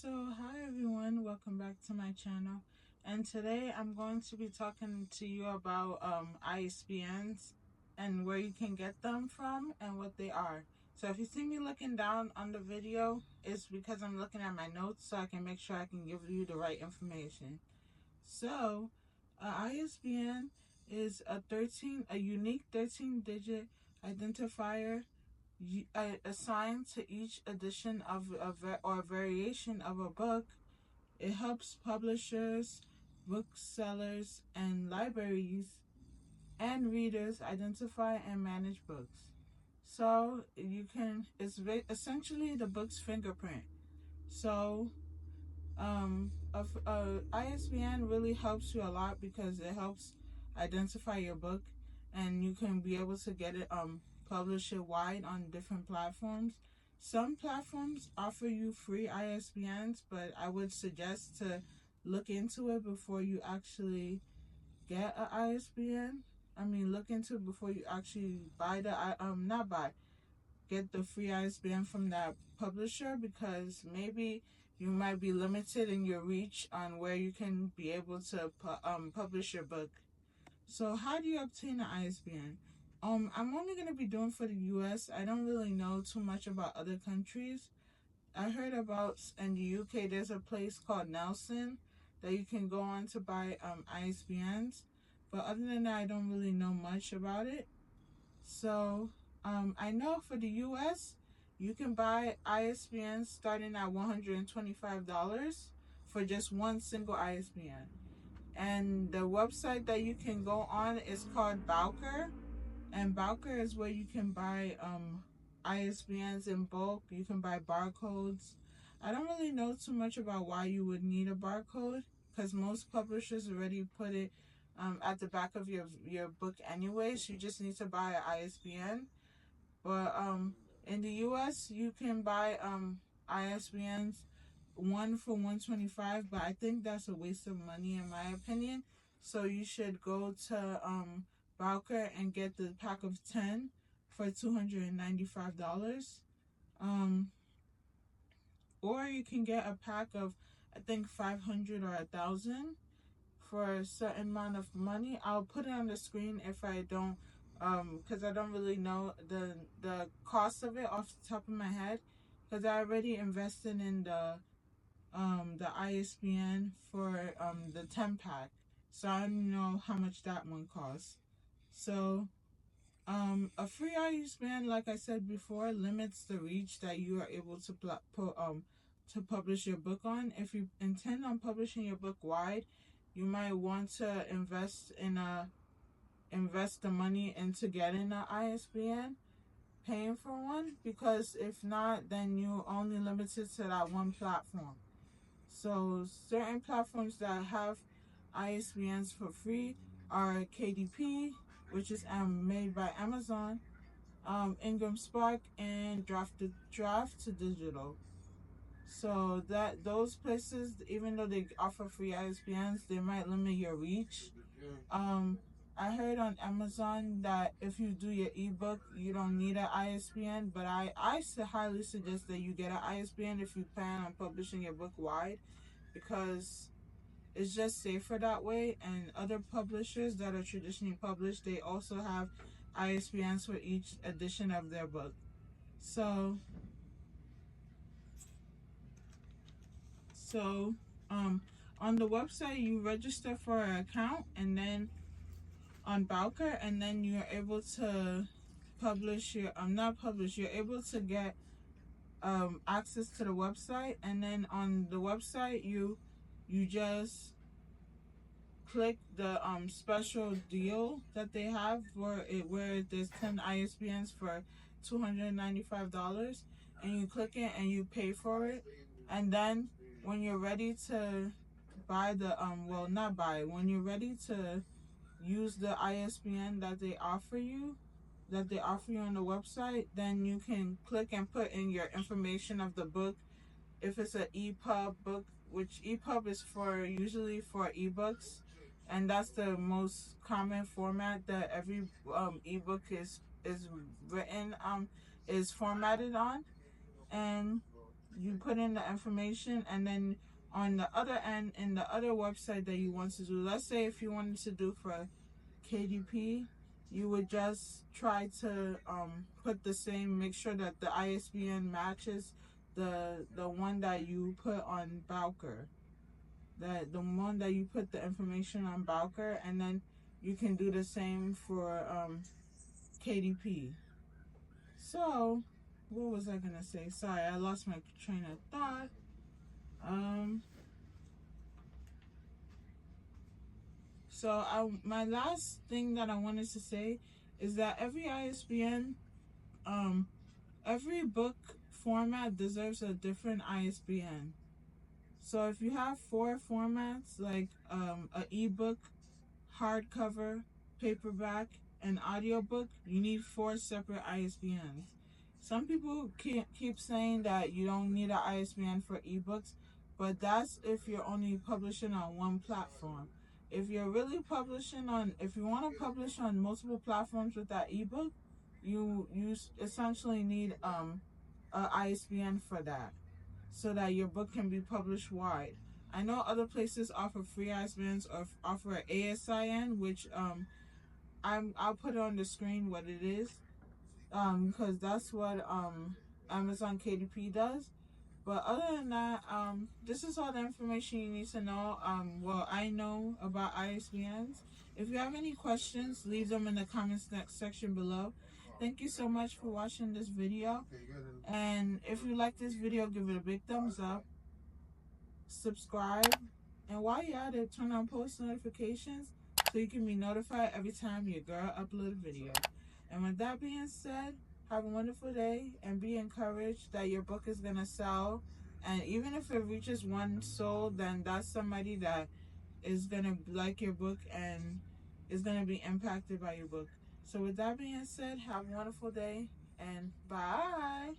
Hi everyone, welcome back to my channel. And today I'm going to be talking to you about ISBNs and where you can get them from and what they are. So if you see me looking down on the video, it's because I'm looking at my notes so I can make sure I can give you the right information. So, ISBN is a unique 13-digit identifier assigned to each edition of or variation of a book. It helps publishers, booksellers, and libraries and readers identify and manage books. So it's essentially the book's fingerprint. So ISBN really helps you a lot because it helps identify your book, and you can be able to get it publish it wide on different platforms. Some platforms offer you free ISBNs, but I would suggest to look into it before you actually get an ISBN. Look into it before you actually buy the not buy get the free ISBN from that publisher, because maybe you might be limited in your reach on where you can be able to publish your book. So how do you obtain an ISBN? I'm only going to be doing for the US. I don't really know too much about other countries. I heard about in the UK there's a place called Nelson that you can go on to buy ISBNs. But other than that, I don't really know much about it. So I know for the US, you can buy ISBNs starting at $125 for just one single ISBN. And the website that you can go on is called Bowker. And Bowker is where you can buy ISBNs in bulk. You can buy barcodes. I don't really know too much about why you would need a barcode, because most publishers already put it at the back of your book anyways. You just need to buy an ISBN. But in the US, you can buy ISBNs one for $125, but I think that's a waste of money in my opinion. So you should go to Bowker and get the pack of 10 for $295. Um, or you can get a pack of, I think, 500 or 1,000 for a certain amount of money. I'll put it on the screen if I don't, because I don't really know the cost of it off the top of my head, because I already invested in the ISBN for the 10 pack, so I don't know how much that one costs. So a free ISBN, like I said before, limits the reach that you are able to publish your book on. If you intend on publishing your book wide, you might want to invest the money into getting an ISBN, paying for one, because if not, then you only limited to that one platform. So certain platforms that have ISBNs for free are KDP, which is made by Amazon, Ingram Spark, and Draft to Digital. So that those places, even though they offer free ISBNs, they might limit your reach. I heard on Amazon that if you do your ebook, you don't need an ISBN, but I highly suggest that you get an ISBN if you plan on publishing your book wide, because it's just safer that way. And other publishers that are traditionally published, they also have ISBNs for each edition of their book. So on the website, you register for an account, and then on Bowker, and then you're able to publish your not publish you're able to get access to the website. And then on the website, you just click the special deal that they have for it, where there's 10 ISBNs for $295, and you click it and you pay for it. And then when you're ready to buy the not buy when you're ready to use the ISBN that they offer you on the website, then you can click and put in your information of the book. If it's an EPUB book, which EPUB is for usually for ebooks, and that's the most common format that every ebook is written is formatted on. And you put in the information, and then on the other end, in the other website that you want to do, let's say if you wanted to do for KDP, you would just try to put the same, make sure that the ISBN matches the one that you put on Bowker, that the one that you put the information on Bowker, and then you can do the same for KDP. So, what was I gonna say? Sorry, I lost my train of thought. Um, my last thing that I wanted to say is that every ISBN, um, every book format deserves a different ISBN. So if you have 4 formats like a ebook, hardcover, paperback, and audiobook, you need 4 separate ISBNs. Some people keep saying that you don't need an ISBN for ebooks, but that's if you're only publishing on one platform. If you're really publishing on, if you want to publish on multiple platforms with that ebook, you essentially need a ISBN for that, so that your book can be published wide. I know other places offer free ISBNs or offer an ASIN, which I'll put it on the screen what it is, because that's what Amazon KDP does. But other than that, this is all the information you need to know. Well, I know about ISBNs. If you have any questions, leave them in the comments section below. Thank you so much for watching this video. And if you like this video, give it a big thumbs up, subscribe, and while you're at it, turn on post notifications so you can be notified every time your girl upload a video. And with that being said, have a wonderful day and be encouraged that your book is going to sell. And even if it reaches 1 sold, then that's somebody that is going to like your book and is going to be impacted by your book. So with that being said, have a wonderful day and bye.